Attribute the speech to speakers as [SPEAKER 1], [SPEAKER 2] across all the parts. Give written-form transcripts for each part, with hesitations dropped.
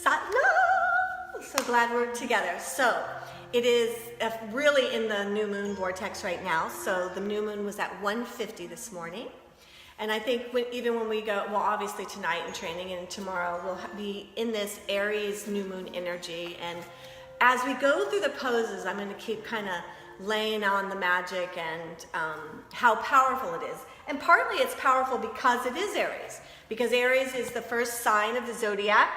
[SPEAKER 1] So glad we're together. So it is really in the new moon vortex right now. So the new moon was at 1:50 this morning. And I think even when we go, well, obviously tonight in training and tomorrow, we'll be in this Aries new moon energy. And as we go through the poses, I'm going to keep kind of laying on the magic and how powerful it is. And partly it's powerful because it is Aries. Because Aries is the first sign of the zodiac.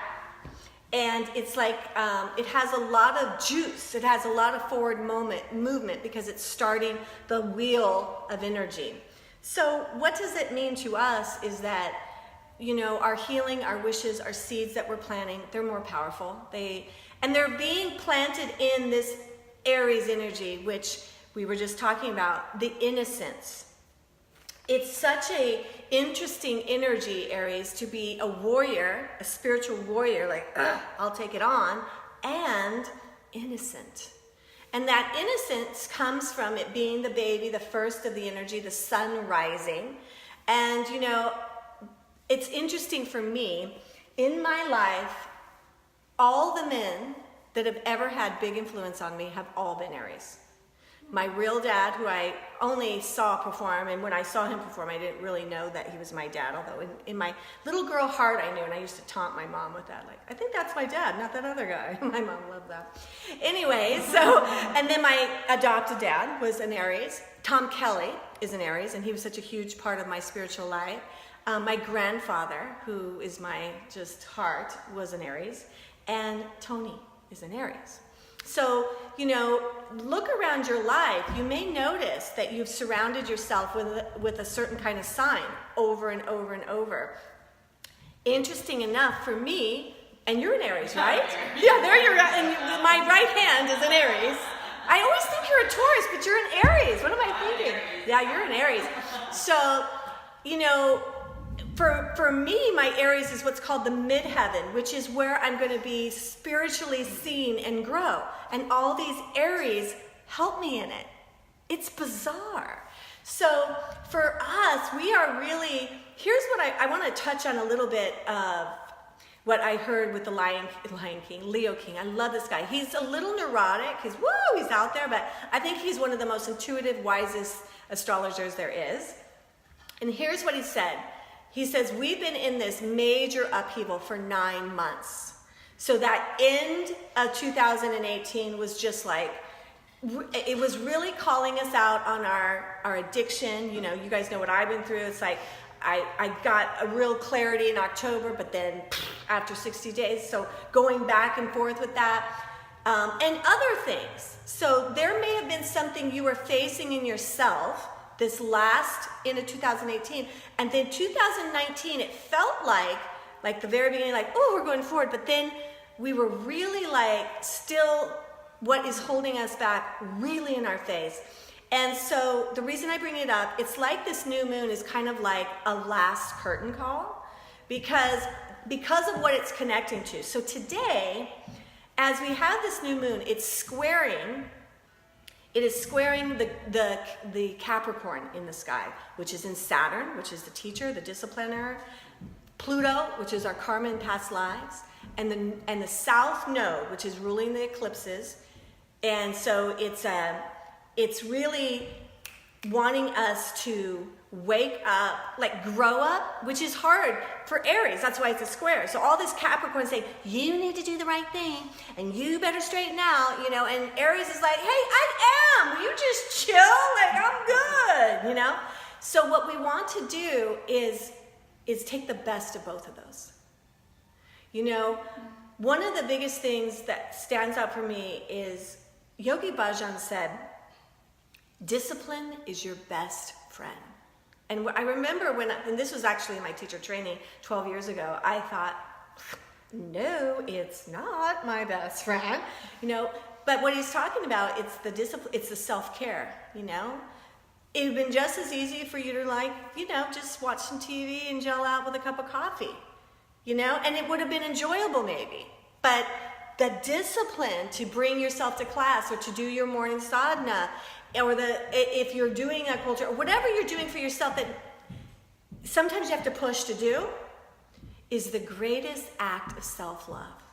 [SPEAKER 1] And it's like, it has a lot of juice. It has a lot of forward movement because it's starting the wheel of energy. So what does it mean to us is that, you know, our healing, our wishes, our seeds that we're planting, they're more powerful. And they're being planted in this Aries energy, which we were just talking about, the innocence. It's such a interesting energy, Aries, to be a warrior, a spiritual warrior, like, I'll take it on, and innocent. And that innocence comes from it being the baby, the first of the energy, the sun rising. And, you know, it's interesting for me, in my life, all the men that have ever had big influence on me have all been Aries. My real dad, who I only saw perform, and when I saw him perform, I didn't really know that he was my dad, although in my little girl heart I knew, and I used to taunt my mom with that, like, I think that's my dad, not that other guy. My mom loved that. Anyway, and then my adopted dad was an Aries. Tom Kelly is an Aries, and he was such a huge part of my spiritual life. My grandfather, who is my just heart, was an Aries, and Tony is an Aries. So, you know, look around your life. You may notice that you've surrounded yourself with a certain kind of sign over and over and over. Interesting enough for me, and you're an Aries, right? Yeah, there you're at, and my right hand is an Aries. I always think you're a Taurus, but you're an Aries. What am I thinking? Yeah, you're an Aries. So, you know, for me, my Aries is what's called the midheaven, which is where I'm going to be spiritually seen and grow. And all these Aries help me in it. It's bizarre. So for us, we are really, here's what I want to touch on a little bit of what I heard with the Lion King, Leo King. I love this guy. He's a little neurotic. He's out there, but I think he's one of the most intuitive, wisest astrologers there is. And here's what he said. He says, we've been in this major upheaval for 9 months. So that end of 2018 was just like, it was really calling us out on our addiction. You know, you guys know what I've been through. It's like, I got a real clarity in October, but then after 60 days, so going back and forth with that, and other things. So there may have been something you were facing in yourself this last into 2018, and then 2019, it felt like the very beginning, like, oh, we're going forward, but then we were really like still what is holding us back really in our face. And so the reason I bring it up, it's like this new moon is kind of like a last curtain call because of what it's connecting to. So today, as we have this new moon, it is squaring the Capricorn in the sky, which is in Saturn, which is the teacher, the discipliner, Pluto, which is our karma and past lives, and the South Node, which is ruling the eclipses. And so it's really wanting us to wake up, like grow up, which is hard for Aries. That's why it's a square. So all this Capricorn saying, you need to do the right thing and you better straighten out, you know, and Aries is like, hey, I am, you just chill, like I'm good, you know? So what we want to do is take the best of both of those. You know, one of the biggest things that stands out for me is Yogi Bhajan said, discipline is your best friend. And I remember and this was actually in my teacher training 12 years ago, I thought, no, it's not my best friend, you know, but what he's talking about, it's the discipline, it's the self-care, you know. It would have been just as easy for you to like, you know, just watch some TV and gel out with a cup of coffee, you know, and it would have been enjoyable maybe, but the discipline to bring yourself to class or to do your morning sadhana, or if you're doing a culture, or whatever you're doing for yourself that sometimes you have to push to do, is the greatest act of self-love.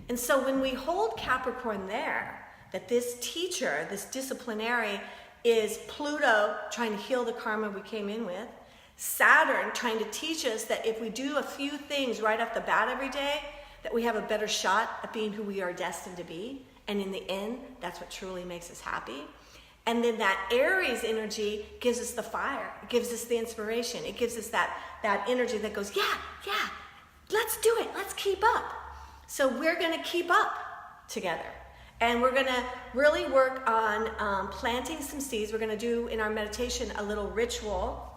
[SPEAKER 1] And so when we hold Capricorn there, that this teacher, this disciplinary, is Pluto trying to heal the karma we came in with, Saturn trying to teach us that if we do a few things right off the bat every day, that we have a better shot at being who we are destined to be. And in the end, that's what truly makes us happy. And then that Aries energy gives us the fire. It gives us the inspiration. It gives us that energy that goes, yeah, let's do it. Let's keep up. So we're going to keep up together. And we're going to really work on planting some seeds. We're going to do in our meditation a little ritual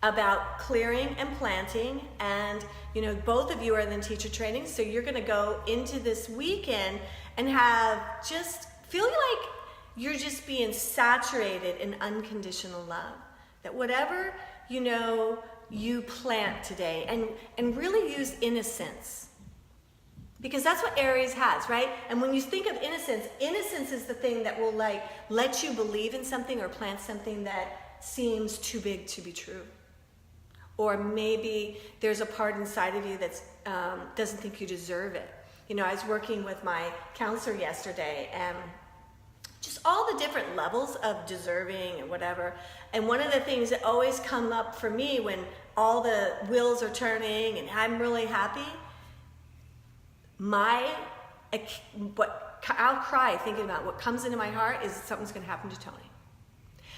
[SPEAKER 1] about clearing and planting. And, you know, both of you are in teacher training. So you're going to go into this weekend and feel like you're just being saturated in unconditional love. That whatever, you know, you plant today, and really use innocence. Because that's what Aries has, right? And when you think of innocence, innocence is the thing that will like let you believe in something or plant something that seems too big to be true. Or maybe there's a part inside of you that doesn't think you deserve it. You know, I was working with my counselor yesterday, and just all the different levels of deserving and whatever. And one of the things that always come up for me when all the wheels are turning and I'm really happy, I'll cry thinking about what comes into my heart is something's going to happen to Tony.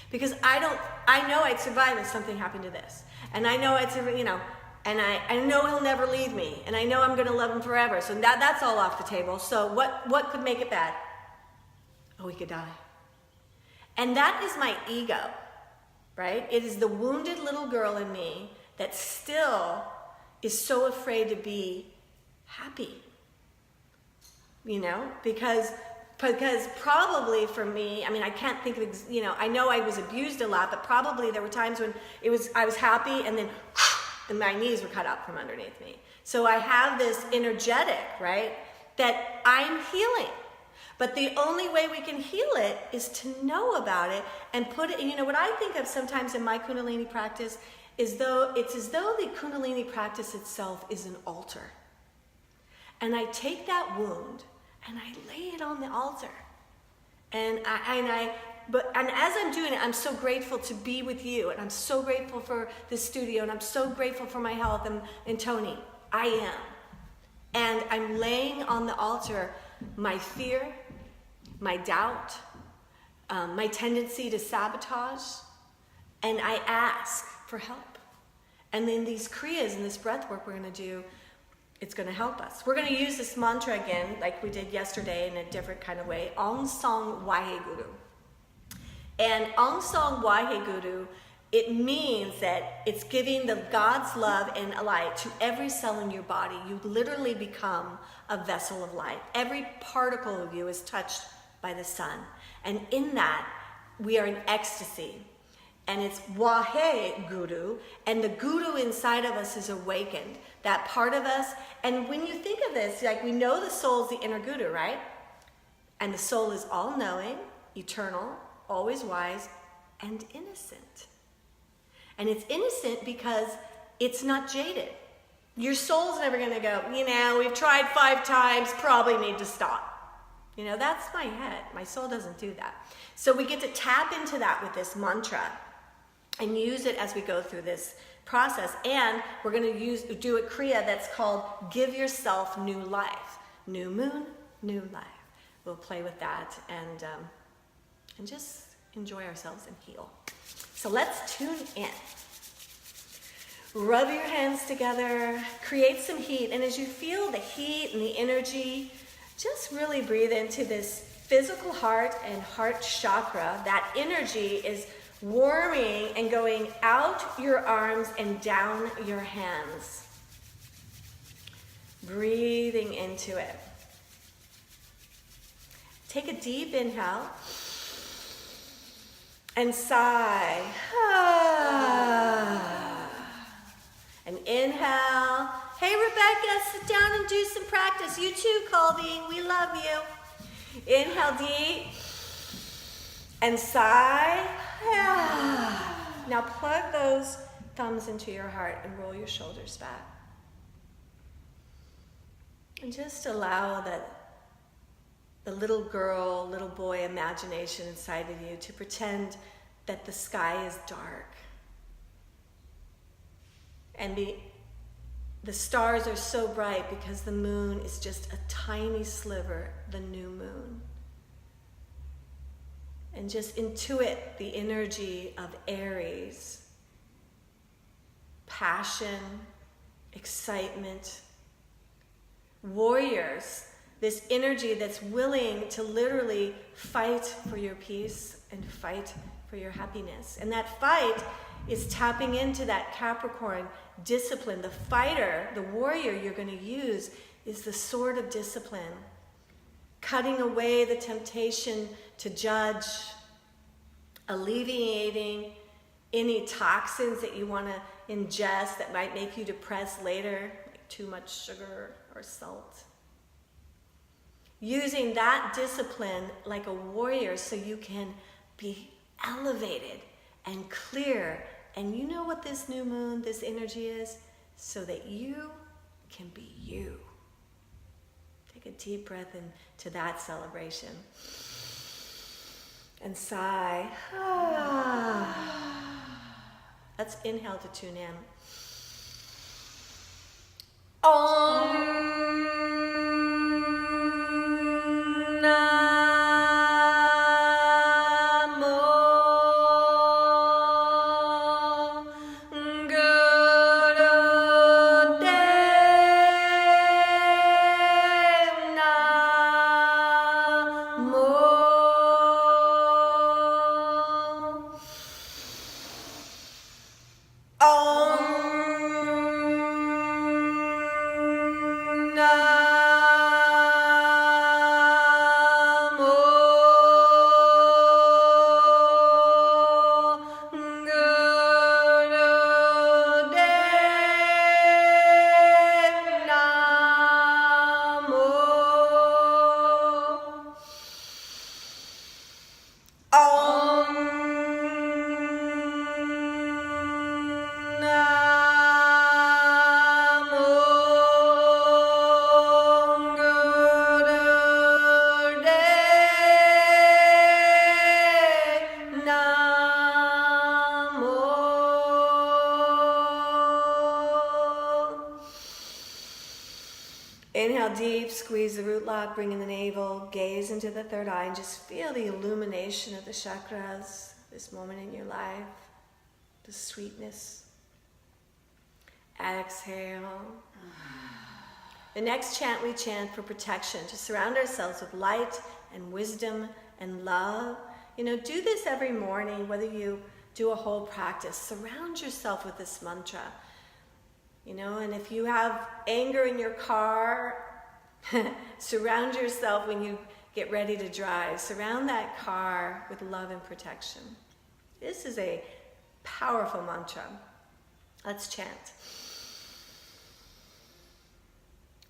[SPEAKER 1] Because I know I'd survive if something happened to this. And I know and I know he'll never leave me. And I know I'm going to love him forever. So that's all off the table. So what could make it bad? Oh, he could die. And that is my ego, right? It is the wounded little girl in me that still is so afraid to be happy. You know, because probably for me, I mean, I can't think of, I know I was abused a lot, but probably there were times when I was happy and then and my knees were cut out from underneath me. So I have this energetic, right, that I'm healing. But the only way we can heal it is to know about it and put it, and what I think of sometimes in my Kundalini practice is it's as though the Kundalini practice itself is an altar. And I take that wound and I lay it on the altar. And as I'm doing it, I'm so grateful to be with you. And I'm so grateful for this studio. And I'm so grateful for my health and Tony. I am. And I'm laying on the altar my fear, my doubt, my tendency to sabotage. And I ask for help. And then these kriyas and this breath work we're going to do, it's going to help us. We're going to use this mantra again, like we did yesterday in a different kind of way. Aung Song Waheguru. And Aung Song Waheguru, it means that it's giving the God's love and light to every cell in your body. You literally become a vessel of light. Every particle of you is touched by the sun. And in that, we are in ecstasy. And it's Waheguru, and the guru inside of us is awakened. That part of us, and when you think of this, like we know the soul is the inner guru, right? And the soul is all-knowing, eternal, always wise, and innocent. And it's innocent because it's not jaded. Your soul's never going to go, we've tried 5 times, probably need to stop. That's my head. My soul doesn't do that. So we get to tap into that with this mantra and use it as we go through this process. And we're going to do a kriya that's called Give Yourself New Life. New moon, new life. We'll play with that and just enjoy ourselves and heal. So let's tune in. Rub your hands together, create some heat, and as you feel the heat and the energy, just really breathe into this physical heart and heart chakra. That energy is warming and going out your arms and down your hands. Breathing into it. Take a deep inhale and sigh. And inhale. Hey, Rebecca, sit down and do some practice. You too, Colby. We love you. Inhale deep and sigh. Now plug those thumbs into your heart and roll your shoulders back. And just allow the little girl, little boy imagination inside of you to pretend that the sky is dark. And the stars are so bright because the moon is just a tiny sliver, the new moon. And just intuit the energy of Aries. Passion, excitement, warriors, this energy that's willing to literally fight for your peace and fight for your happiness. And that fight is tapping into that Capricorn discipline. The fighter, the warrior you're going to use is the sword of discipline. Cutting away the temptation to judge, alleviating any toxins that you want to ingest that might make you depressed later, like too much sugar or salt. Using that discipline like a warrior so you can be elevated and clear. And you know what this new moon, this energy is? So that you can be you. Take a deep breath into that celebration. And sigh. Let's inhale to tune in. Om Inhale deep, squeeze the root lock, bring in the navel, gaze into the third eye, and just feel the illumination of the chakras, this moment in your life, the sweetness. Exhale. The next chant we chant for protection, to surround ourselves with light and wisdom and love. You know, do this every morning, whether you do a whole practice. Surround yourself with this mantra. You know, and if you have anger in your car, surround yourself when you get ready to drive. Surround that car with love and protection. This is a powerful mantra. Let's chant.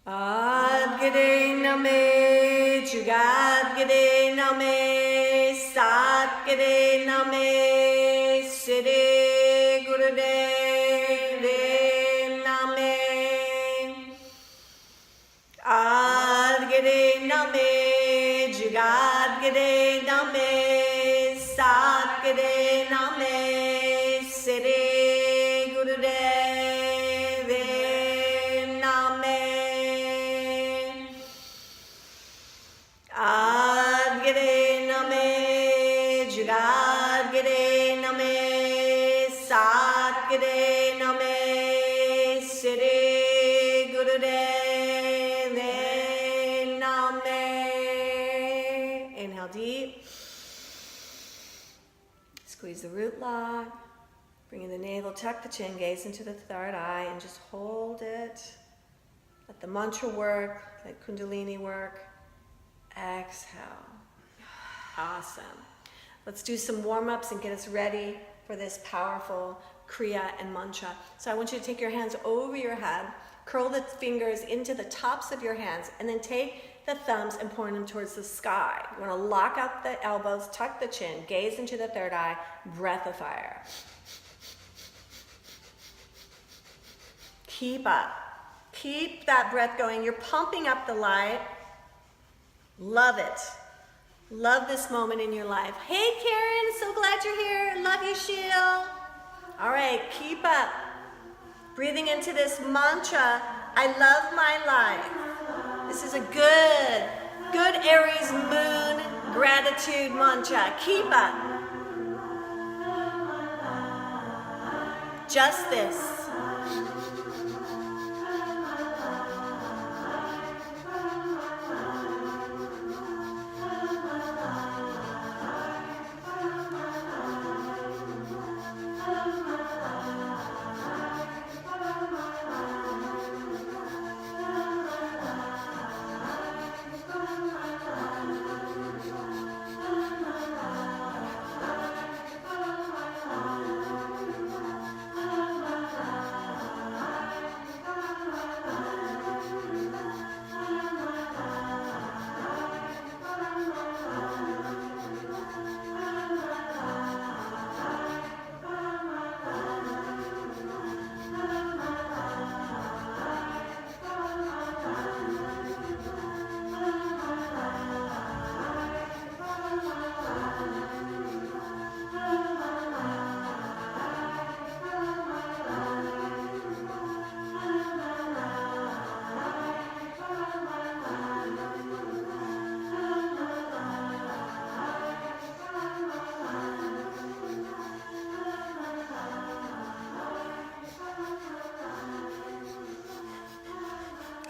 [SPEAKER 1] Adgade name, Jugadgade name, Satgade name, Siddhi Gurudev. Adgade name, Jugadgade name, Satgade name, Siddhi Gurudev name. Adgade name, Jugadgade name, Satgade name, Siddhi Gurudev. Inhale deep. Squeeze the root lock. Bring in the navel, tuck the chin, gaze into the third eye, and just hold it. Let the mantra work, let Kundalini work. Exhale. Awesome. Let's do some warm-ups and get us ready for this powerful Kriya and mantra. So I want you to take your hands over your head, curl the fingers into the tops of your hands, and then take the thumbs and point them towards the sky. You want to lock up the elbows, tuck the chin, gaze into the third eye, breath of fire. Keep up. Keep that breath going. You're pumping up the light. Love it. Love this moment in your life. Hey, Karen, so glad you're here. Love you, Sheil. All right, keep up. Breathing into this mantra, I love my life. This is a good Aries moon gratitude mantra. Keep up. Just this.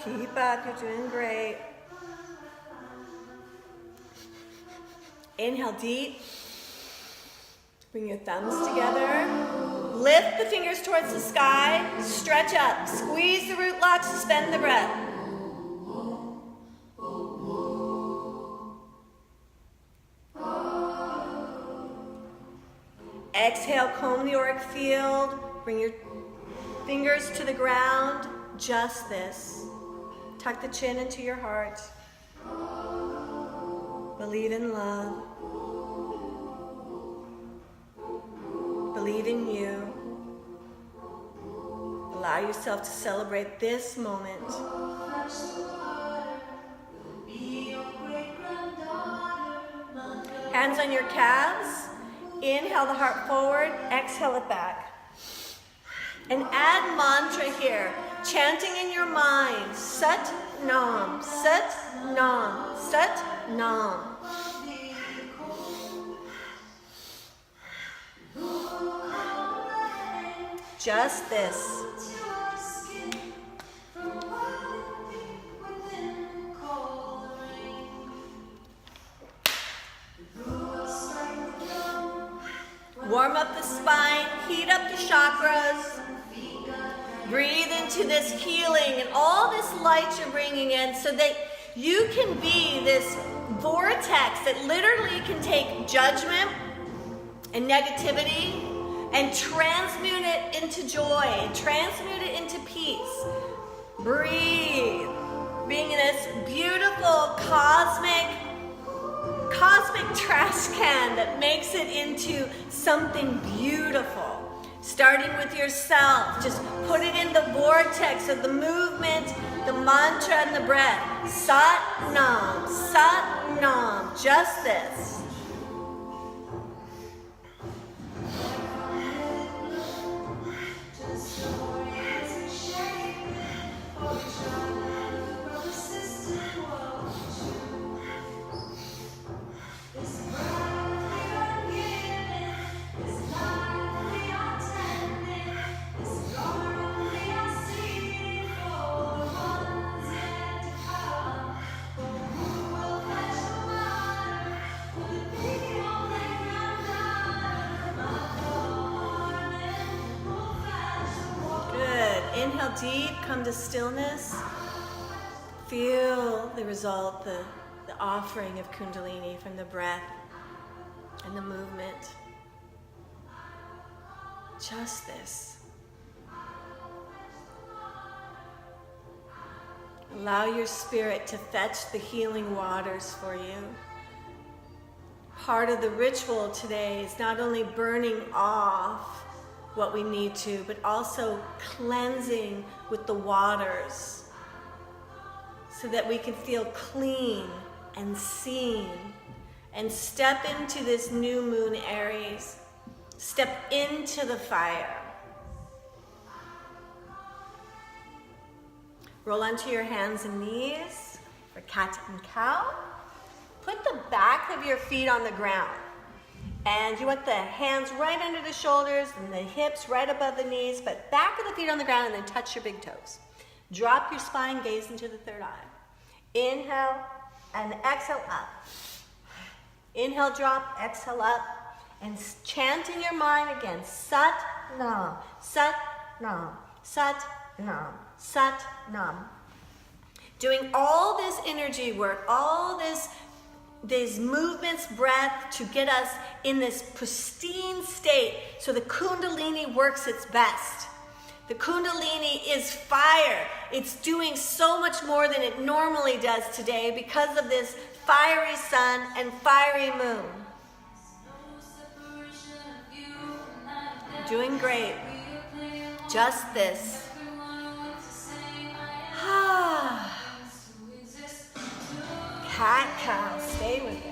[SPEAKER 1] Keep up, you're doing great. Inhale deep. Bring your thumbs together. Lift the fingers towards the sky. Stretch up. Squeeze the root lock. Suspend the breath. Exhale, comb the auric field. Bring your fingers to the ground. Just this. Tuck the chin into your heart. Believe in love. Believe in you. Allow yourself to celebrate this moment. Hands on your calves. Inhale the heart forward. Exhale it back. And add mantra here. Chanting in your mind, Sat Nam, Sat Nam, Sat Nam. Just this. Warm up the spine, heat up the chakras. Breathe into this healing and all this light you're bringing in so that you can be this vortex that literally can take judgment and negativity and transmute it into joy and transmute it into peace. Breathe. Being in this beautiful cosmic trash can that makes it into something beautiful. Starting with yourself, just put it in the vortex of the movement, the mantra, and the breath. Sat Nam, just this. Inhale deep, come to stillness. Feel the result, the offering of Kundalini from the breath and the movement. Just this. Allow your spirit to fetch the healing waters for you. Part of the ritual today is not only burning off what we need to, but also cleansing with the waters so that we can feel clean and seen and step into this new moon, Aries. Step into the fire. Roll onto your hands and knees for cat and cow. Put the back of your feet on the ground. And you want the hands right under the shoulders and the hips right above the knees, but back of the feet on the ground, and then touch your big toes. Drop your spine, gaze into the third eye. Inhale and exhale up. Inhale, drop, exhale up. And chant in your mind again, Sat Nam, Sat Nam, Sat Nam, Sat Nam. Doing all this energy work, all these movements, breath to get us in this pristine state so the Kundalini works its best. The Kundalini is fire. It's doing so much more than it normally does today because of this fiery sun and fiery moon. Doing great. Just this. Cat, cow, stay with it.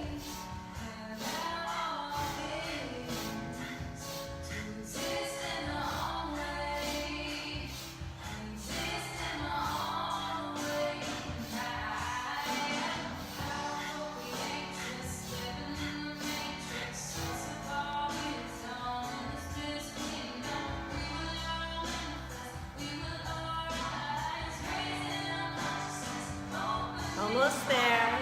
[SPEAKER 1] Almost there.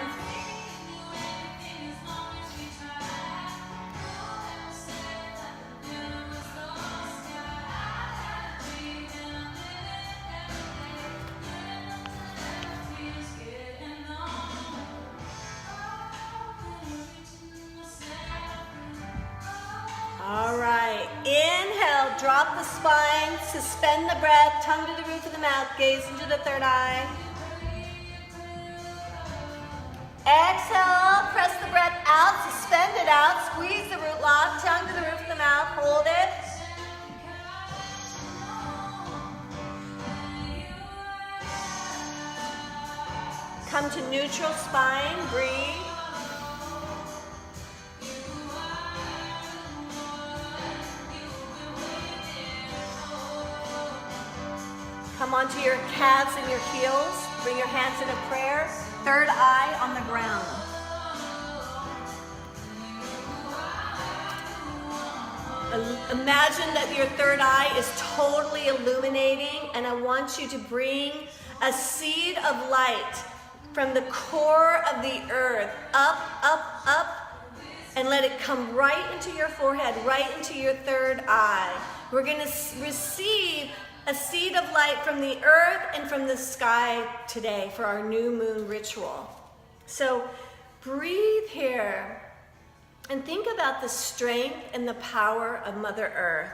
[SPEAKER 1] All right. Inhale, drop the spine, suspend the breath, tongue to the roof of the mouth, gaze into the third eye. Exhale, press the breath out, suspend it out, squeeze the root lock, tongue to the roof of the mouth, hold it. Come to neutral spine, breathe. Come onto your calves and your heels, bring your hands into prayer. Third eye on the ground. Imagine that your third eye is totally illuminating, and I want you to bring a seed of light from the core of the earth up, up, up, and let it come right into your forehead, right into your third eye. We're going to receive a seed of light from the earth and from the sky today for our new moon ritual. So breathe here and think about the strength and the power of Mother Earth,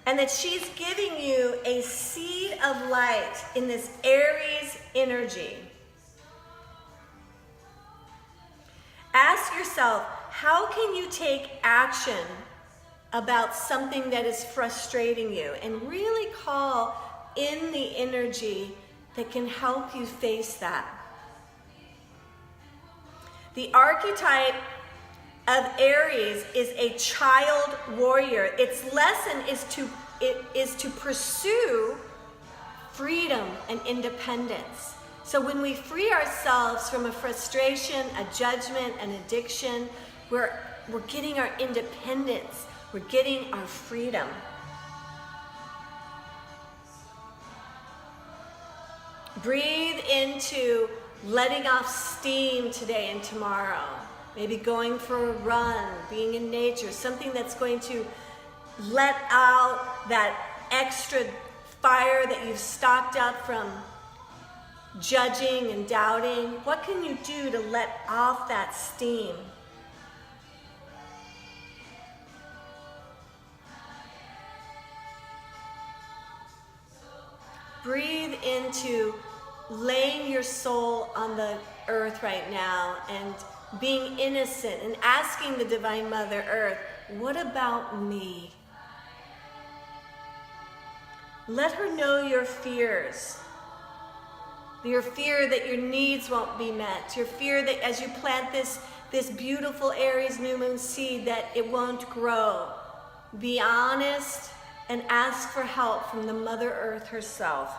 [SPEAKER 1] and that she's giving you a seed of light in this Aries energy. Ask yourself, how can you take action about something that is frustrating you, and really call in the energy that can help you face that. The archetype of Aries is a child warrior. Its lesson is to pursue freedom and independence. So when we free ourselves from a frustration, a judgment, an addiction, we're getting our independence. We're getting our freedom. Breathe into letting off steam today and tomorrow. Maybe going for a run, being in nature, something that's going to let out that extra fire that you've stocked up from judging and doubting. What can you do to let off that steam? Breathe into laying your soul on the earth right now and being innocent and asking the Divine Mother Earth, what about me? Let her know your fears. Your fear that your needs won't be met. Your fear that as you plant this beautiful Aries new moon seed that it won't grow. Be honest and ask for help from the Mother Earth herself.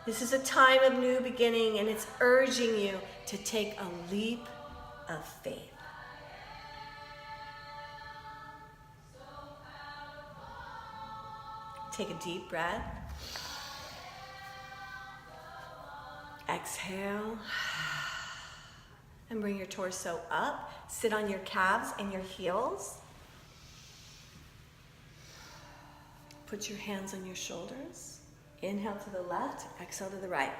[SPEAKER 1] This is a time of new beginning, and it's urging you to take a leap of faith. Take a deep breath. Exhale. And bring your torso up. Sit on your calves and your heels. Put your hands on your shoulders. Inhale to the left, exhale to the right.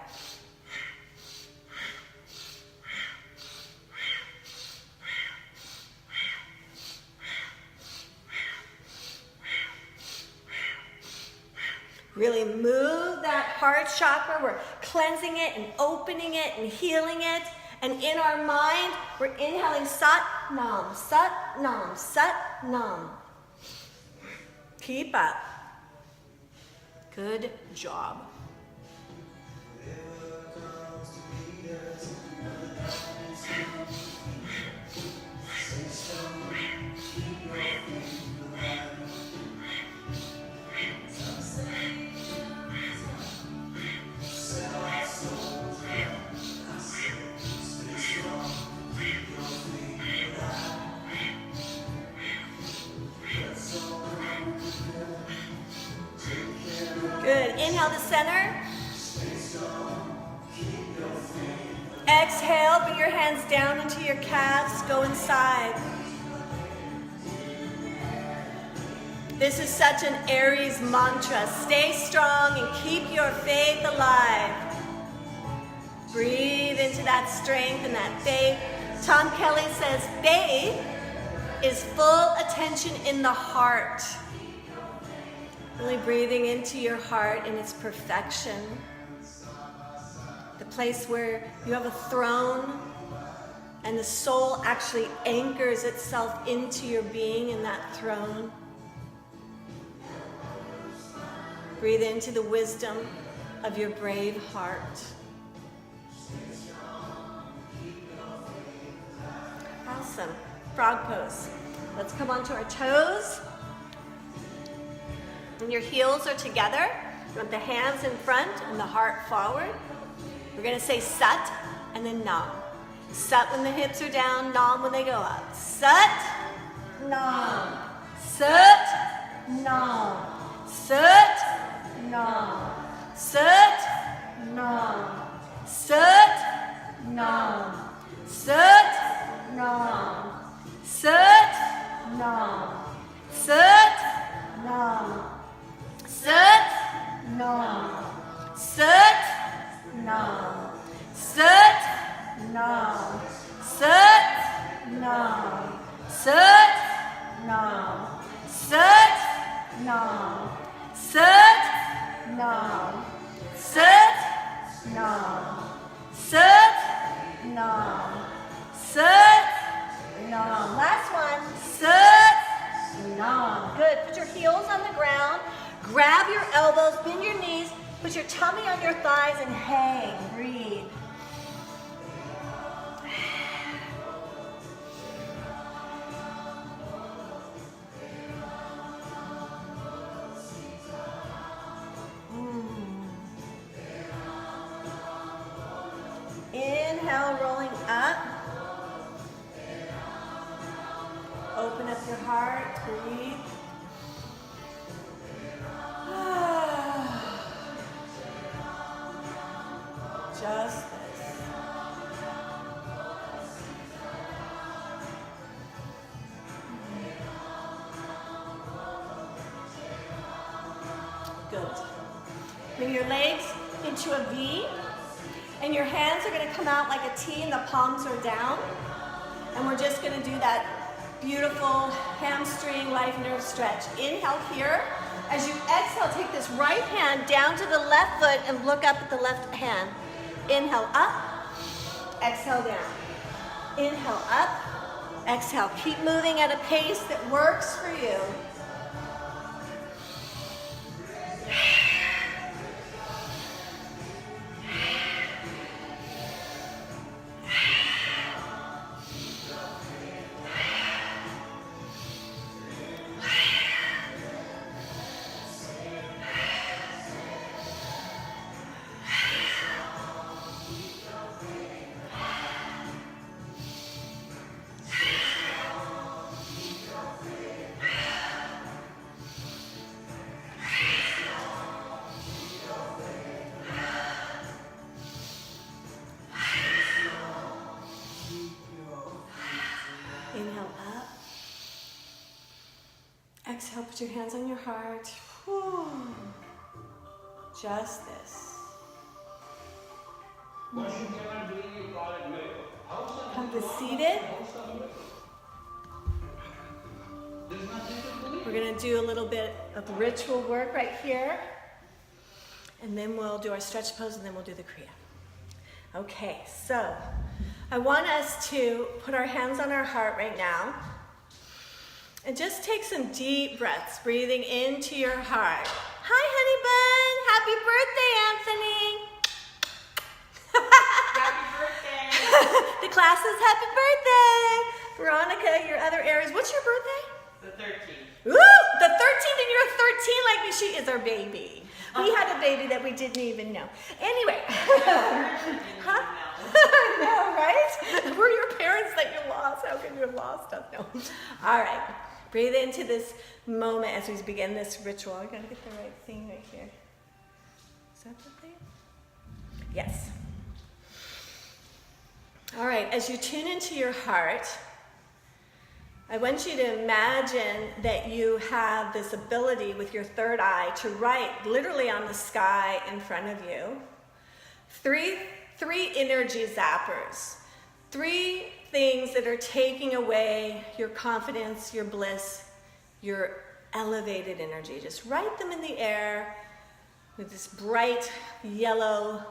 [SPEAKER 1] Really move that heart chakra. We're cleansing it and opening it and healing it. And in our mind, we're inhaling Sat Nam, Sat Nam, Sat Nam. Keep up. Good job. Good. Inhale to center. Exhale, bring your hands down into your calves. Go inside. This is such an Aries mantra. Stay strong and keep your faith alive. Breathe into that strength and that faith. Tom Kelly says, faith is full attention in the heart. Really breathing into your heart in its perfection. The place where you have a throne and the soul actually anchors itself into your being in that throne. Breathe into the wisdom of your brave heart. Awesome. Frog pose. Let's come onto our toes. And your heels are together. You want the hands in front and the heart forward. We're going to say Sat and then Nam. Sat when the hips are down, Nam when they go up. Sat, Nam. Sat, Nam. Sat, Nam. Sat, Nam. Sat, Nam. Sat, Nam. Sat, Nam. Sat, Nam. Sat, Nam. Sat, Nam. Sat, Nam. Sat, Nam. Sat, Nam. Sat, Nam. Sat, Nam. Sat, Nam. Sat, Nam. Sat, Nam. Last one. Sat, Nam. Good. Put your heels on the ground. Grab your elbows, bend your knees, put your tummy on your thighs and hang. Breathe. Inhale, rolling up. Open up your heart, breathe. Just this. Good. Bring your legs into a V, and your hands are going to come out like a T, and the palms are down. And we're just going to do that beautiful hamstring life nerve stretch. Inhale here. As you exhale, take this right hand down to the left foot and look up at the left hand. Inhale up, exhale down. Inhale up, exhale. Keep moving at a pace that works for you. put your hands on your heart. Whew. Just this. Come to seated. We're going to do a little bit of ritual work right here. And then we'll do our stretch pose and then we'll do the Kriya. Okay, so I want us to put our hands on our heart right now. And just take some deep breaths, breathing into your heart. Hi, honey bun. Happy birthday, Anthony.
[SPEAKER 2] Happy birthday.
[SPEAKER 1] The class says happy birthday. Veronica, your other Aries. What's your birthday?
[SPEAKER 2] The 13th.
[SPEAKER 1] Ooh, the 13th, and you're 13 like me. She is our baby. We had a baby that we didn't even know. Anyway. Huh? I know, right? We're your parents that you lost. How can you have lost us? No. All right. Breathe into this moment as we begin this ritual. I gotta get the right thing right here. Is that the thing? Yes. All right, as you tune into your heart, I want you to imagine that you have this ability with your third eye to write literally on the sky in front of you three energy zappers, 3 things that are taking away your confidence, your bliss, your elevated energy. Just write them in the air with this bright yellow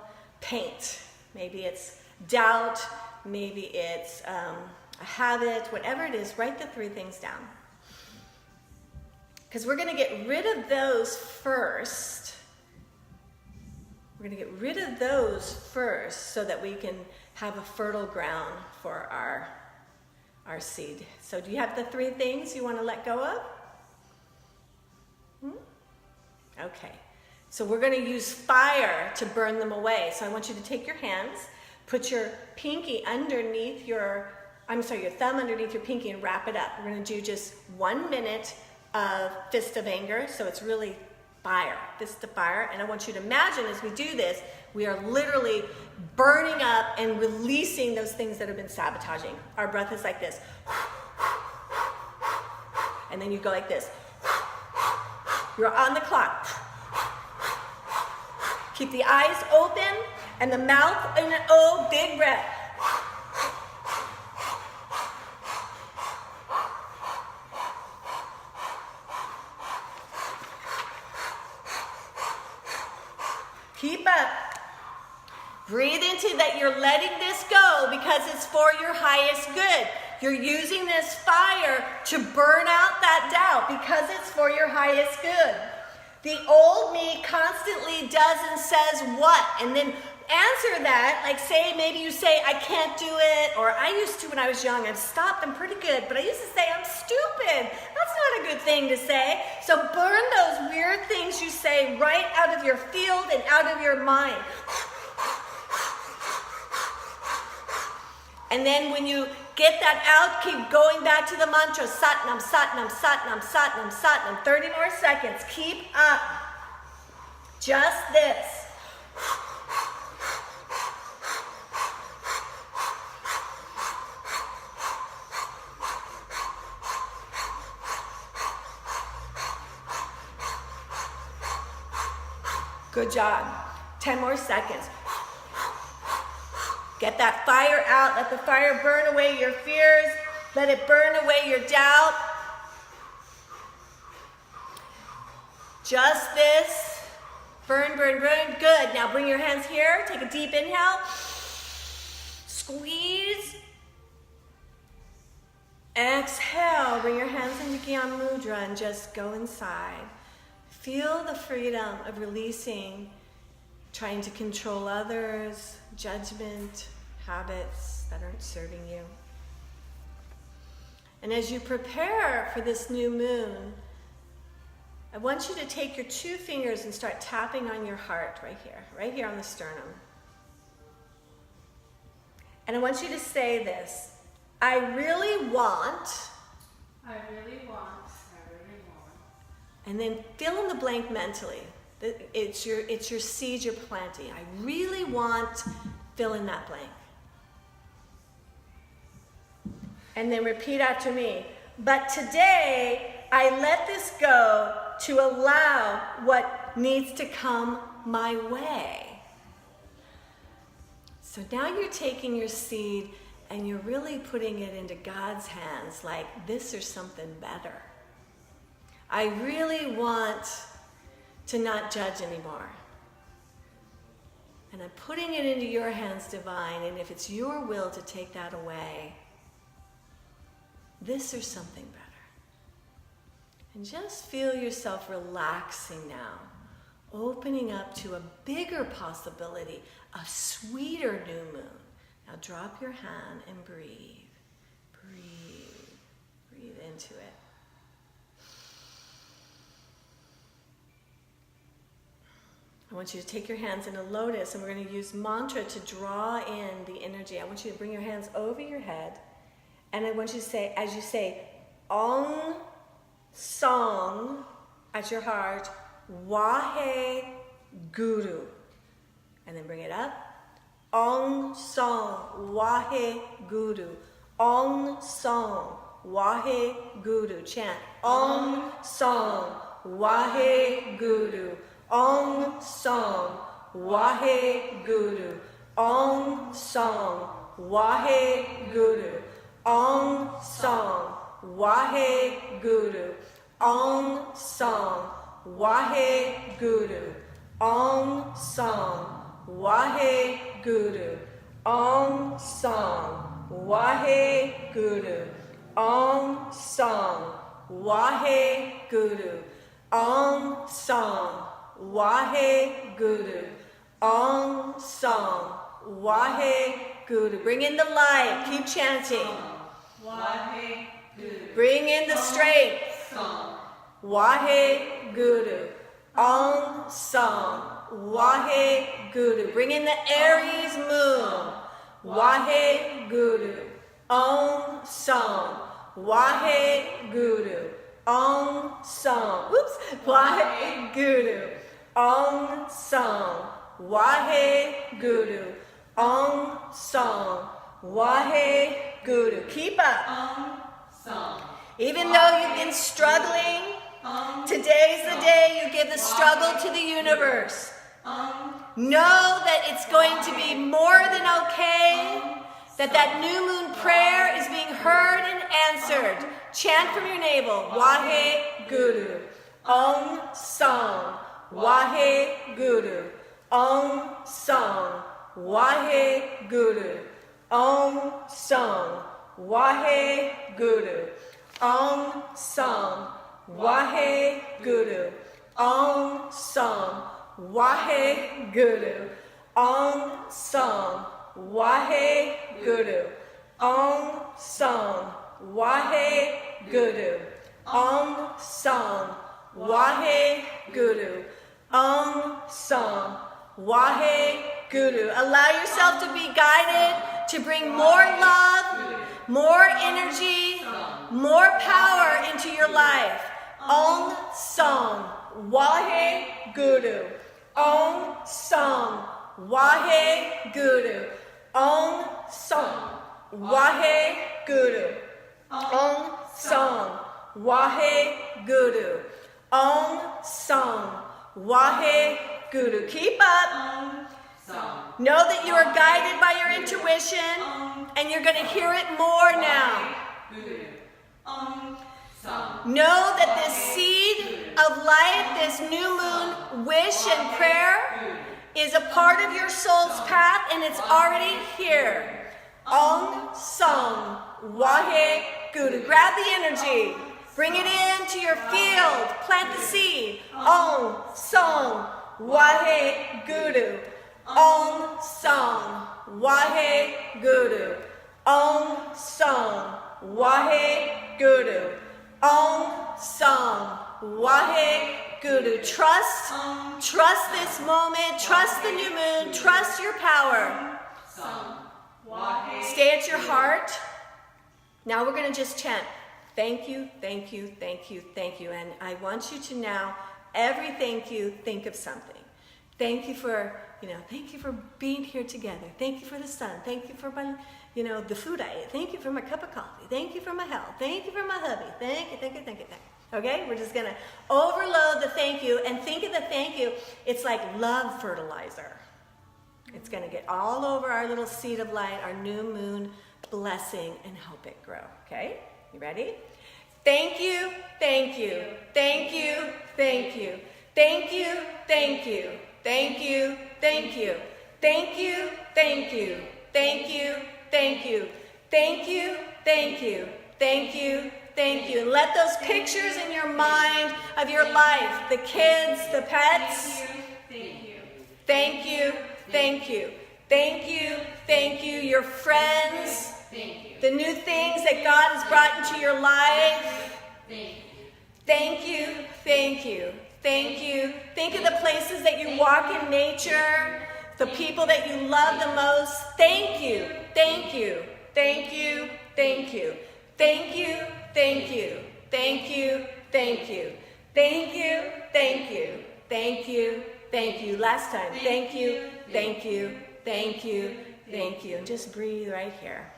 [SPEAKER 1] paint. Maybe it's doubt, maybe it's a habit, whatever it is, write the 3 things down. Because we're going to get rid of those first. We're going to get rid of those first so that we can have a fertile ground for our seed. So do you have the 3 things you want to let go of? Okay. So we're going to use fire to burn them away. So I want you to take your hands, put your pinky underneath your thumb underneath your pinky and wrap it up. We're going to do just 1 minute of fist of anger. So it's really fire, fist of fire. And I want you to imagine as we do this, we are literally burning up and releasing those things that have been sabotaging. Our breath is like this. And then you go like this. You're on the clock. Keep the eyes open and the mouth in an O, big breath. Keep up. Breathe into that you're letting this go because it's for your highest good. You're using this fire to burn out that doubt because it's for your highest good. The old me constantly does and says what? And then answer that, like maybe you say, I can't do it, or I used to when I was young. I've stopped, I'm pretty good, but I used to say, I'm stupid. That's not a good thing to say. So burn those weird things you say right out of your field and out of your mind. And then when you get that out, keep going back to the mantra, Satnam, Satnam, Satnam, Satnam, Satnam. 30 more seconds. Keep up. Just this. Good job. 10 more seconds. Get that fire out. Let the fire burn away your fears. Let it burn away your doubt. Just this. Burn, burn, burn. Good. Now bring your hands here. Take a deep inhale. Squeeze. Exhale. Bring your hands into Gyan Mudra and just go inside. Feel the freedom of releasing, trying to control others, judgment, habits that aren't serving you. And as you prepare for this new moon, I want you to take your 2 fingers and start tapping on your heart right here on the sternum. And I want you to say this, I really want, and then fill in the blank mentally. It's your seed you're planting. I really want, fill in that blank. And then repeat after me. But today, I let this go to allow what needs to come my way. So now you're taking your seed and you're really putting it into God's hands, like this or something better. I really want to not judge anymore. And I'm putting it into your hands, divine, and if it's your will to take that away, this or something better. And just feel yourself relaxing now, opening up to a bigger possibility, a sweeter new moon. Now drop your hand and breathe. Breathe. Breathe into it. I want you to take your hands in a lotus, and we're going to use mantra to draw in the energy. I want you to bring your hands over your head, and I want you to say, as you say, Om Song at your heart, Wahe Guru. And then bring it up. Om Song Wahe Guru. Om Song Wahe Guru. Chant. Om Song Wahe Guru. Om Song Wahe Guru. Om Song Wahe Guru. Om Song Wahe Guru. Om Song Wahe Guru. Om Song Wahe Guru. Om Song Wahe Guru. Om Song Wahe Guru. Om Song Wahe Guru. Om Song Wahe Guru. Bring in the light. Keep chanting.
[SPEAKER 2] Wahe Guru.
[SPEAKER 1] Bring in the strength.
[SPEAKER 2] Song.
[SPEAKER 1] Wahe Guru. Om Song Wahe Guru. Bring in the Aries moon. Wahe Guru. Om Song Wahe Guru. Om Song. Oops. Wahe Guru. Om Song Wahe Guru. Om Song Wahe Guru. Keep up.
[SPEAKER 2] Song.
[SPEAKER 1] Even though you've been struggling, today's the day you give the struggle to the universe. Know that it's going to be more than okay, that new moon prayer is being heard and answered. Chant from your navel. Wahe Guru. Om Song Wahe Guru. Om Song Wahe Guru. Om Song Wahe Guru. Om Song Wahe Guru. Om Song Wahe Guru. Om Song Wahe Guru. Om Song Wahe Guru. Om Song Wahe Guru. Om Song Wahe Guru. Allow yourself to be guided to bring more love, more energy, more power into your life. Om Song Wahe Guru. Om Song Wahe Guru. Om Song Wahe Guru. Om Song Wahe Guru. Om Song Wahe Guru. Keep up. Know that you are guided by your intuition, and you're going to hear it more now. Know that this seed of light, this new moon wish and prayer is a part of your soul's path, and it's already here. Om Song Wahe Guru. Grab the energy. Bring it into your field. Plant the seed. Om Song Wahe Guru. Om Song Wahe Guru. Om Song Wahe Guru. Om Song Wahe Guru. Trust this moment. Trust the new moon. Trust your power. Stay at your heart. Now we're going to just chant, thank you, thank you, thank you, thank you. And I want you to now, every thank you, think of something. Thank you for, thank you for being here together. Thank you for the sun. Thank you for my, the food I ate. Thank you for my cup of coffee. Thank you for my health. Thank you for my hubby. Thank you, thank you, thank you, thank you. Okay, we're just gonna overload the thank you, and think of the thank you, it's like love fertilizer. It's gonna get all over our little seed of light, our new moon blessing, and help it grow. Okay, you ready? Thank you, thank you, thank you, thank you, thank you, thank you, thank you, thank you, thank you, thank you, thank you, thank you, thank you, thank you, thank you, thank you. Let those pictures in your mind of your life, the kids, the pets,
[SPEAKER 2] Thank you.
[SPEAKER 1] thank you, thank you, thank you, thank you, your friends,
[SPEAKER 2] Thank you.
[SPEAKER 1] the new things that God has brought into your life.
[SPEAKER 2] Thank you.
[SPEAKER 1] Thank you, thank you, thank you. Think of the places that you walk in nature, the people that you love the most. Thank you, thank you, thank you, thank you, thank you, thank you, thank you, thank you, thank you, thank you, thank you, thank you. Last time, thank you, thank you, thank you, thank you. And just breathe right here.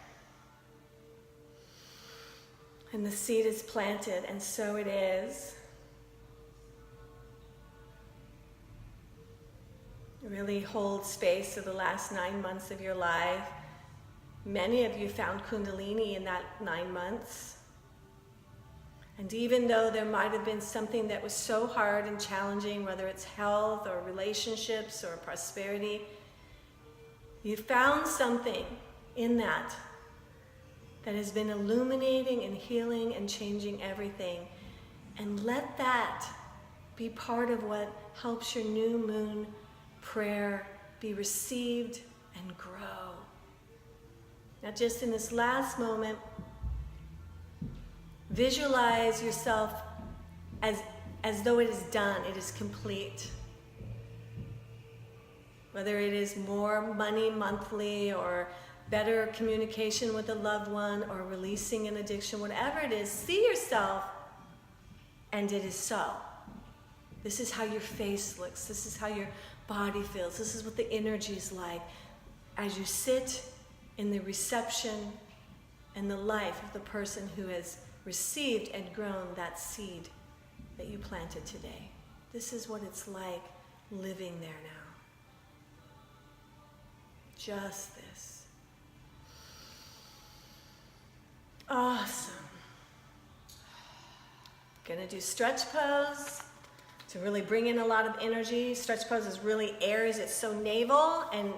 [SPEAKER 1] And the seed is planted, and so it is. Really hold space for the last 9 months of your life. Many of you found Kundalini in that 9 months. And even though there might have been something that was so hard and challenging, whether it's health or relationships or prosperity, you found something in that has been illuminating and healing and changing everything. And let that be part of what helps your new moon prayer be received and grow. Now, just in this last moment, visualize yourself as though it is done, it is complete. Whether it is more money monthly, or better communication with a loved one, or releasing an addiction, whatever it is, see yourself, and it is so. This is how your face looks. This is how your body feels. This is what the energy is like as you sit in the reception and the life of the person who has received and grown that seed that you planted today. This is what it's like living there now. Just this. Awesome. Gonna do stretch pose to really bring in a lot of energy. Stretch pose is really Aries. It's so navel, and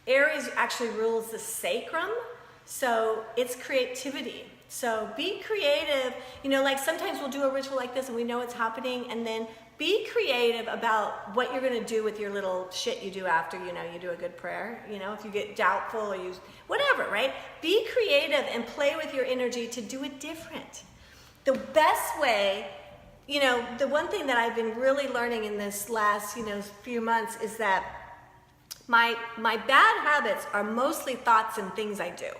[SPEAKER 1] Aries actually rules the sacrum, so it's creativity. So be creative. Like sometimes we'll do a ritual like this and we know it's happening, and then be creative about what you're going to do with your little shit you do after, you do a good prayer. If you get doubtful or whatever, right? Be creative and play with your energy to do it different. The best way, the one thing that I've been really learning in this last, few months is that my bad habits are mostly thoughts and things I do.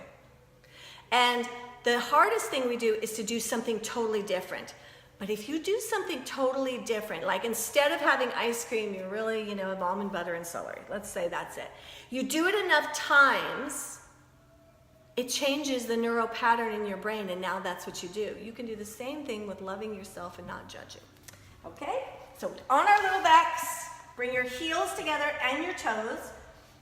[SPEAKER 1] And the hardest thing we do is to do something totally different. But if you do something totally different, like instead of having ice cream, you really, have almond butter and celery. Let's say that's it. You do it enough times, it changes the neural pattern in your brain, and now that's what you do. You can do the same thing with loving yourself and not judging. Okay? So on our little backs, bring your heels together and your toes.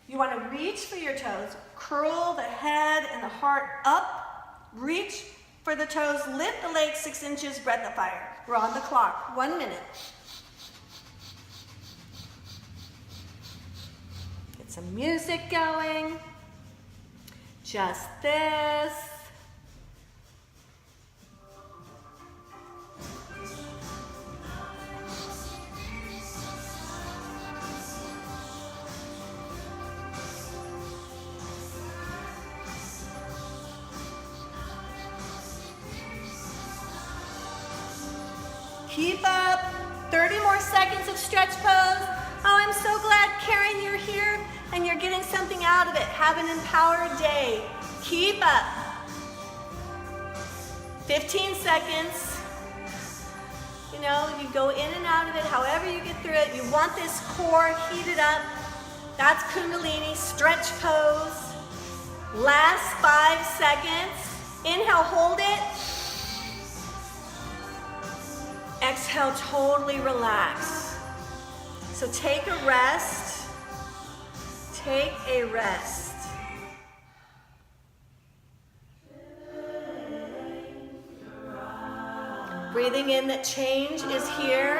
[SPEAKER 1] You want to reach for your toes, curl the head and the heart up, reach for the toes, lift the legs 6 inches, breath of fire. We're on the clock. 1 minute. Get some music going. Just this. Keep up. 30 more seconds of stretch pose. Oh, I'm so glad, Karen, you're here and you're getting something out of it. Have an empowered day. Keep up. 15 seconds. You go in and out of it, however you get through it. You want this core heated up. That's Kundalini, stretch pose. Last 5 seconds. Inhale, hold it. Exhale, totally relax. So take a rest. Take a rest. Breathing in that change is here.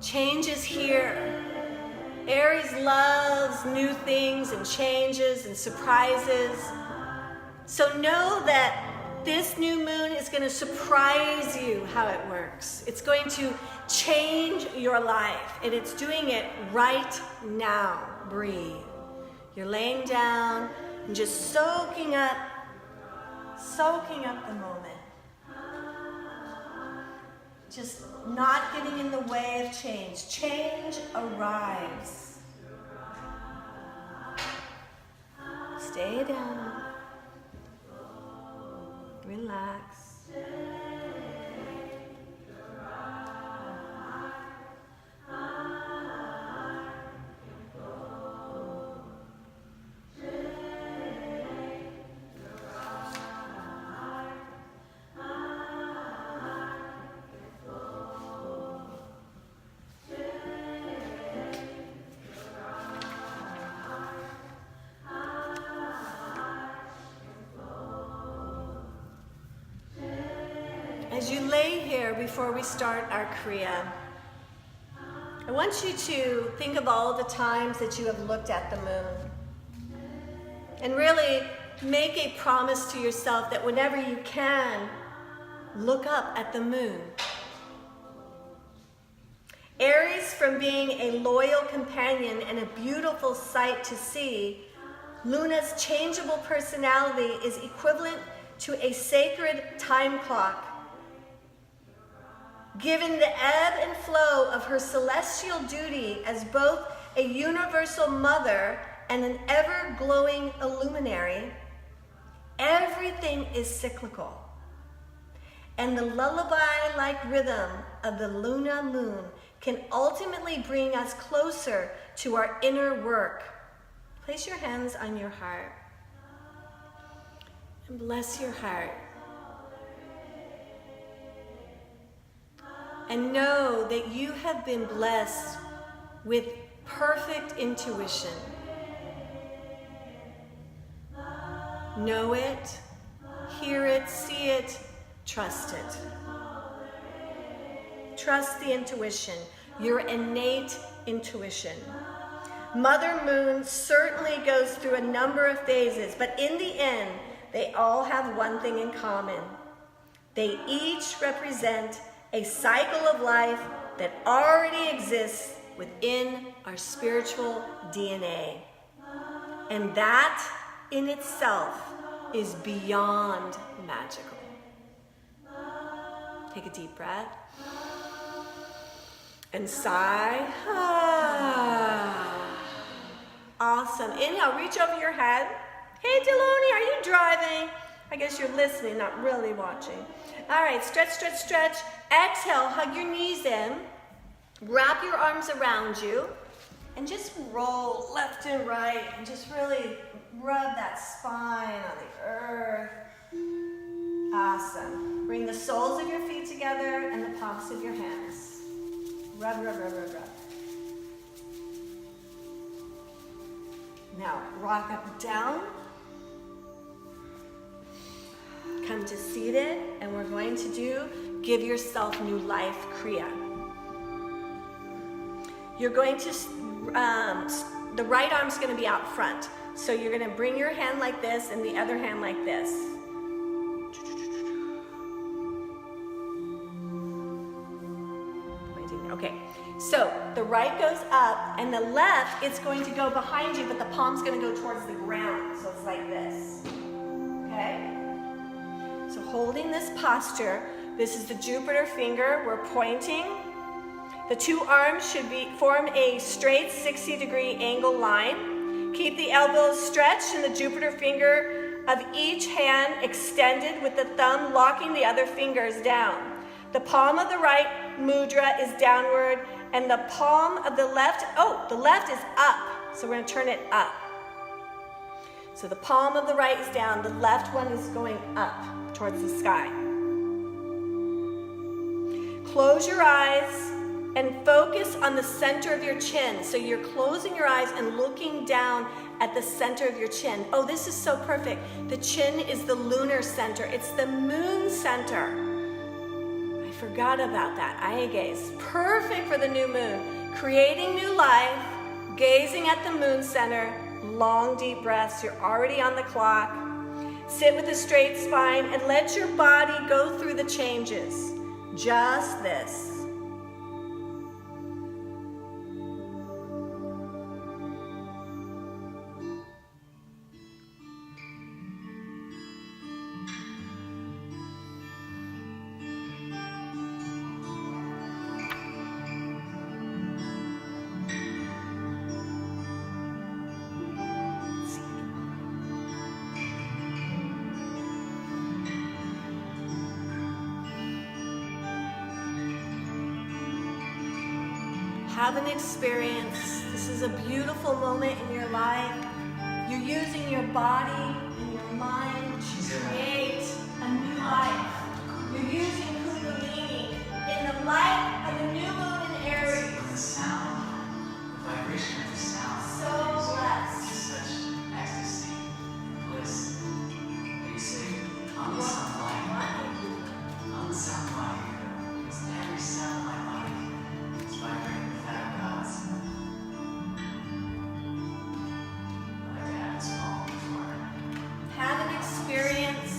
[SPEAKER 1] Change is here. Aries loves new things and changes and surprises. So know that this new moon is going to surprise you how it works. It's going to change your life, and it's doing it right now. Breathe. You're laying down and just soaking up the moment. Just not getting in the way of change. Change arrives. Stay down. Relax. As you lay here before we start our Kriya, I want you to think of all the times that you have looked at the moon. And really make a promise to yourself that whenever you can, look up at the moon. Aries, from being a loyal companion and a beautiful sight to see, Luna's changeable personality is equivalent to a sacred time clock. Given the ebb and flow of her celestial duty as both a universal mother and an ever-glowing illuminary, everything is cyclical. And the lullaby-like rhythm of the Luna moon can ultimately bring us closer to our inner work. Place your hands on your heart and bless your heart. And know that you have been blessed with perfect intuition. Know it, hear it, see it, trust it. Trust the intuition, your innate intuition. Mother Moon certainly goes through a number of phases, but in the end, they all have one thing in common. They each represent a cycle of life that already exists within our spiritual DNA. And that in itself is beyond magical. Take a deep breath and sigh. Awesome. Inhale, reach over your head. Hey, Deloni, are you driving? I guess you're listening, not really watching. All right, stretch, stretch, stretch. Exhale, hug your knees in. Wrap your arms around you. And just roll left and right. And just really rub that spine on the earth. Awesome. Bring the soles of your feet together and the palms of your hands. Rub, rub, rub, rub, rub. Now, rock up and down. Come to seated, and we're going to do Give Yourself New Life Kriya. You're going to, the right arm's going to be out front. So you're going to bring your hand like this and the other hand like this. Okay, so the right goes up and the left, it's going to go behind you, but the palm's going to go towards the ground. So it's like this. Okay? So holding this posture, this is the Jupiter finger, we're pointing. The two arms should form a straight 60-degree angle line. Keep the elbows stretched and the Jupiter finger of each hand extended with the thumb locking the other fingers down. The palm of the right mudra is downward and the palm of the left, the left is up. So we're going to turn it up. So the palm of the right is down, the left one is going up towards the sky. Close your eyes and focus on the center of your chin. So you're closing your eyes and looking down at the center of your chin. Oh, this is so perfect. The chin is the lunar center. It's the moon center. I forgot about that. Eye gaze. Perfect for the new moon. Creating new life, gazing at the moon center, long deep breaths. You're already on the clock. Sit with a straight spine and let your body go through the changes. Just this. Have an experience. This is a beautiful moment in your life. You're using your body and your mind to create a new life. You're using Kundalini in the light of the new moon in Aries.
[SPEAKER 3] The sound, the vibration of the sound.
[SPEAKER 1] So blessed.
[SPEAKER 3] Such ecstasy, bliss. You say, on the sunlight, on the sunlight, it's every cell of my body is vibrating with that gods. Like I haven't spoken before.
[SPEAKER 1] Have an experience.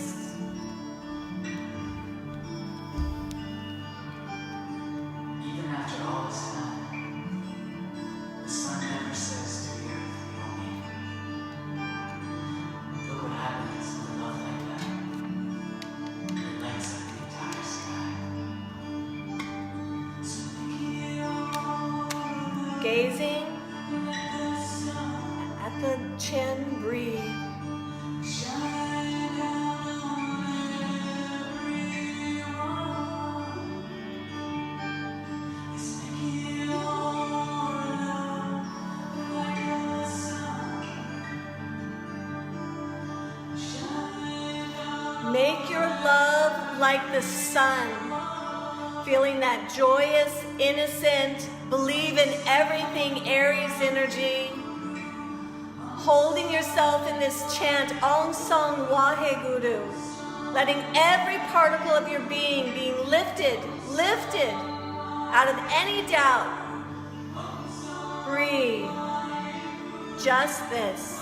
[SPEAKER 3] Even after all is done, the sun never says to the earth, "Feel me." Look what happens with love like that. It lights up the entire sky. So
[SPEAKER 1] Gazing at the chin, breathe. Make your love like the sun, feeling that joyous, innocent, believe in everything Aries energy. Holding yourself in this chant, Aung San Waheguru, letting every particle of your being being lifted out of any doubt. Breathe. Just this.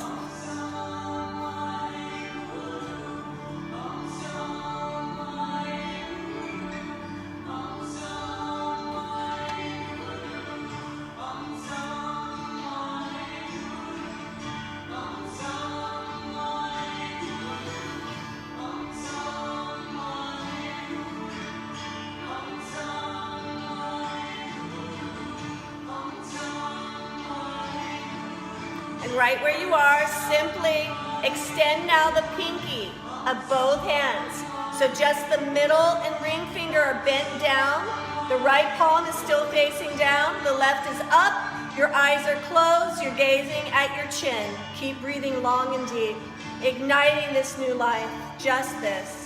[SPEAKER 1] And right where you are, simply extend now the pinky of both hands. So just the middle and ring finger are bent down. The right palm is still facing down. The left is up. Your eyes are closed. You're gazing at your chin. Keep breathing long and deep. Igniting this new life. Just this.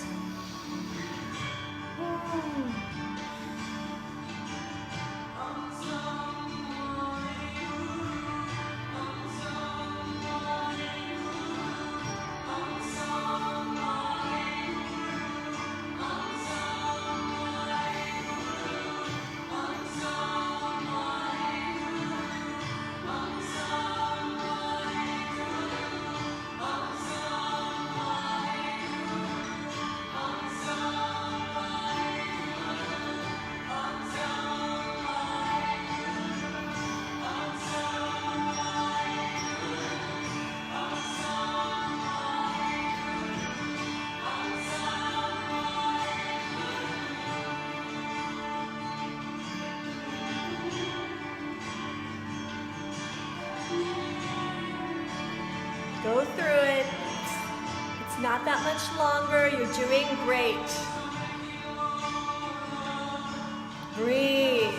[SPEAKER 1] Go through it. It's not that much longer. You're doing great. Breathe.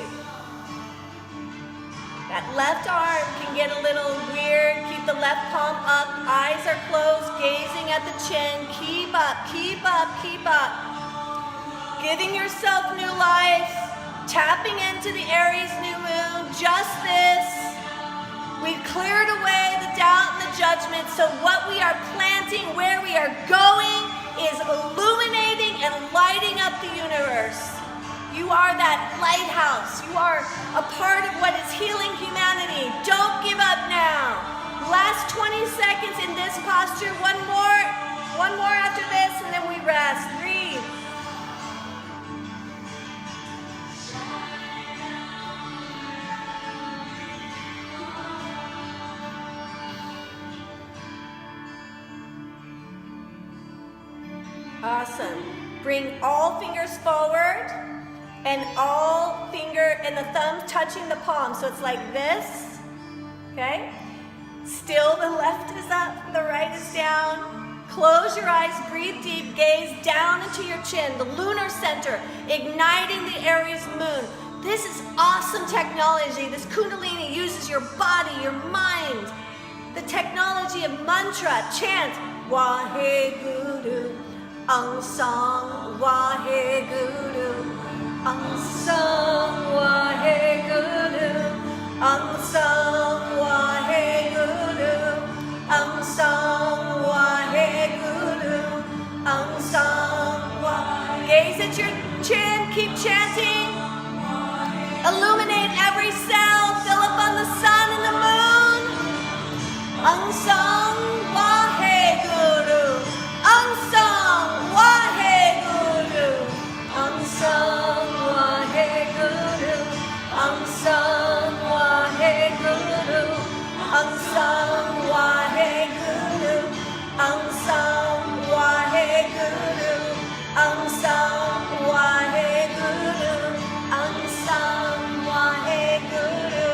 [SPEAKER 1] That left arm can get a little weird. Keep the left palm up. Eyes are closed, gazing at the chin. Keep up, keep up, keep up. Giving yourself new life. tapping into the Aries new moon, just this. We've cleared away the doubt and the judgment, so what we are planting, where we are going, is illuminating and lighting up the universe. You are that lighthouse. You are a part of what is healing humanity. Don't give up now. Last 20 seconds in this posture. One more after this, and then we rest. Breathe. Awesome. Bring all fingers forward and all finger and the thumbs touching the palm. So it's like this. Okay? Still the left is up, the right is down. Close your eyes, breathe deep, gaze down into your chin, the lunar center, igniting the Aries moon. This is awesome technology. This Kundalini uses your body, your mind. The technology of mantra, chant, Waheguru. Ang Sang Waheguru, Ang Sang Waheguru, Ang Sang Waheguru, Ang Sang Waheguru, Ang Sang Waheguru. Gaze at your chin, keep chanting. Illuminate every cell, fill up on the sun and the moon. Ang Sang Waheguru, Ang Sang Waheguru, Ang Sang Waheguru, Ang Sang Waheguru, Ang Sang Waheguru, Ang Sang Waheguru, Ang Sang Waheguru, Ang Sang Waheguru,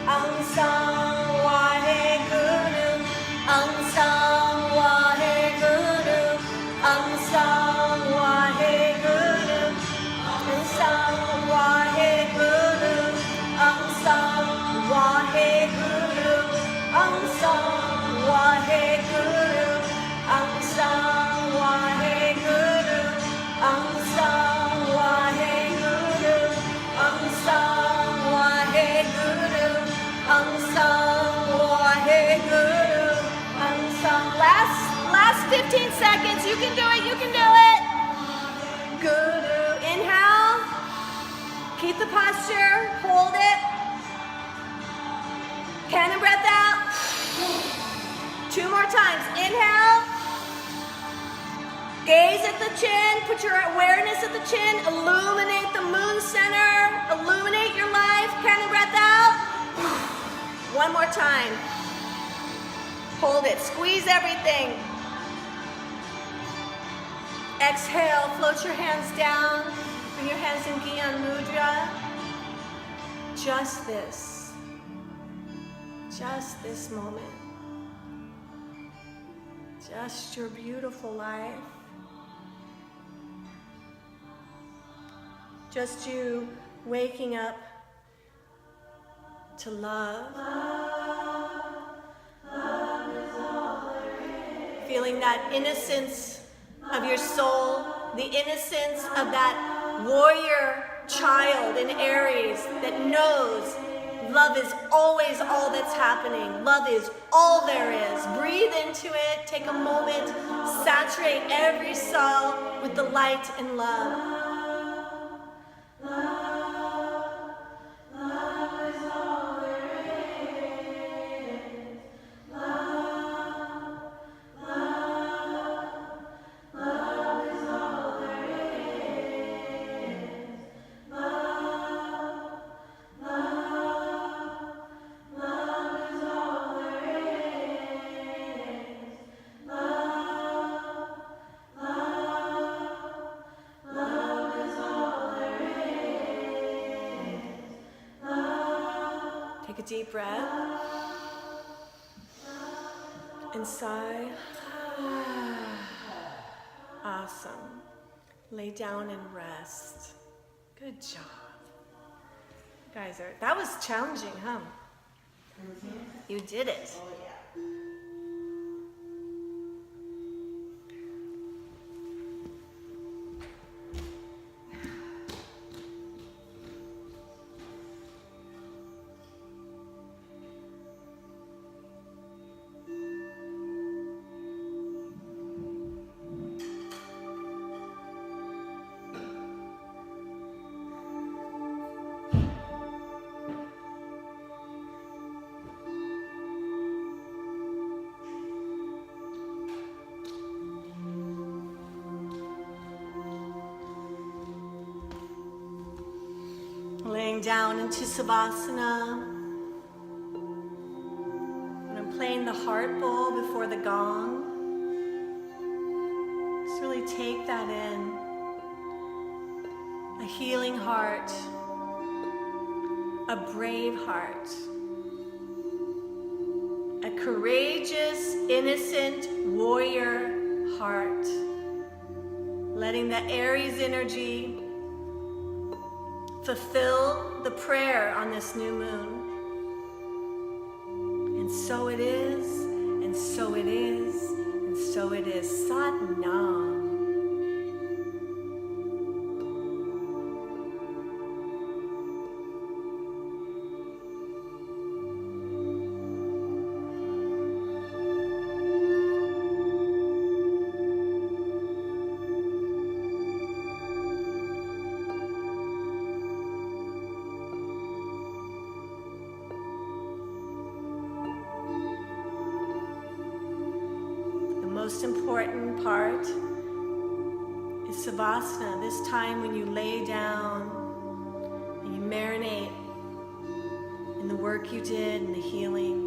[SPEAKER 1] Ang Sang Waheguru, Ang Sang Waheguru, Ang Sang Waheguru, Ang Sang Waheguru, Ang Sang Waheguru, Ang Sang Waheguru, Ang Sang Waheguru, Ang Sang Waheguru, Ang Sang Waheguru, Ang Sang Waheguru, Ang Sang. Last 15 seconds. You can do it. You can do it. Guru. Inhale. Keep the posture. Hold it. Cannon breath out. 2 more times. Inhale. Gaze at the chin. Put your awareness at the chin. Illuminate the moon center. Illuminate your life. Cannon breath out. 1 more time. Hold it. Squeeze everything. Exhale. Float your hands down. Bring your hands in Gyan Mudra. Just this. Just this moment. Just your beautiful life. Just you waking up to love. Love is all there is. Feeling that innocence of your soul, the innocence of that warrior child in Aries that knows love is always all that's happening. Love is all there is. Breathe into it. Take a moment. Saturate every cell with the light and love. Take a deep breath and sigh. Awesome. Lay down and rest. Good job. Guys, that was challenging, huh? You did it. Laying down into Savasana. And I'm playing the heart bowl before the gong. Just really take that in. A healing heart. A brave heart. A courageous, innocent warrior heart. Letting the Aries energy fulfill the prayer on this new moon. And so it is, and so it is, and so it is. Sat Nam. The most important part is Savasana, this time when you lay down and you marinate in the work you did and the healing.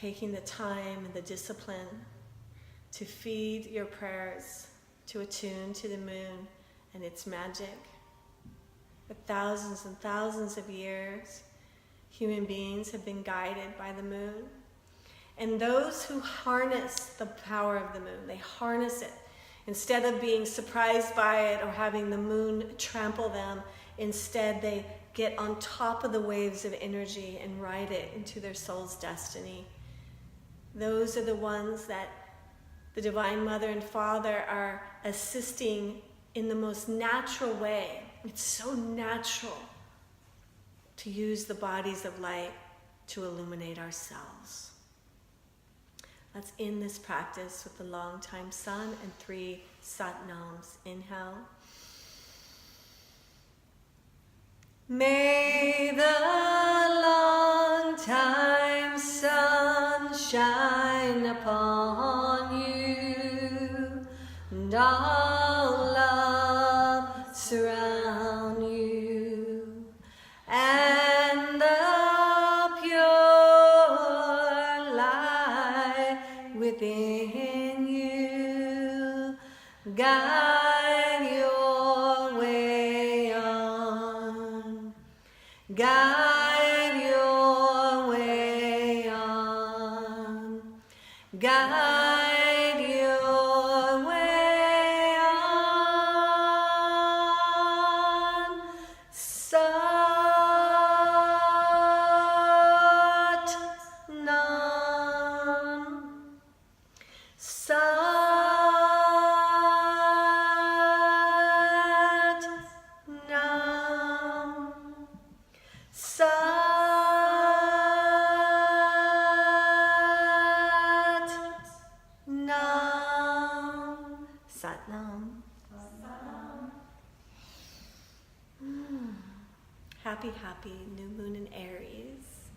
[SPEAKER 1] taking the time and the discipline to feed your prayers, to attune to the moon and its magic. For thousands and thousands of years, human beings have been guided by the moon. And those who harness the power of the moon, they harness it. Instead of being surprised by it or having the moon trample them, instead they get on top of the waves of energy and ride it into their soul's destiny. Those are the ones that the Divine Mother and Father are assisting in the most natural way. It's so natural to use the bodies of light to illuminate ourselves. Let's end this practice with the long time sun and 3 Satnams. Inhale. May the long time sun shine upon you, and all love surround you, and the pure light within you guide your way on, guide your way on, guide your way on. Sat-nam. Sat-nam. Sat-nam. Sat-nam. Happy, happy new moon in Aries.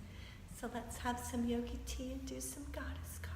[SPEAKER 1] So let's have some yogi tea and do some goddess cards.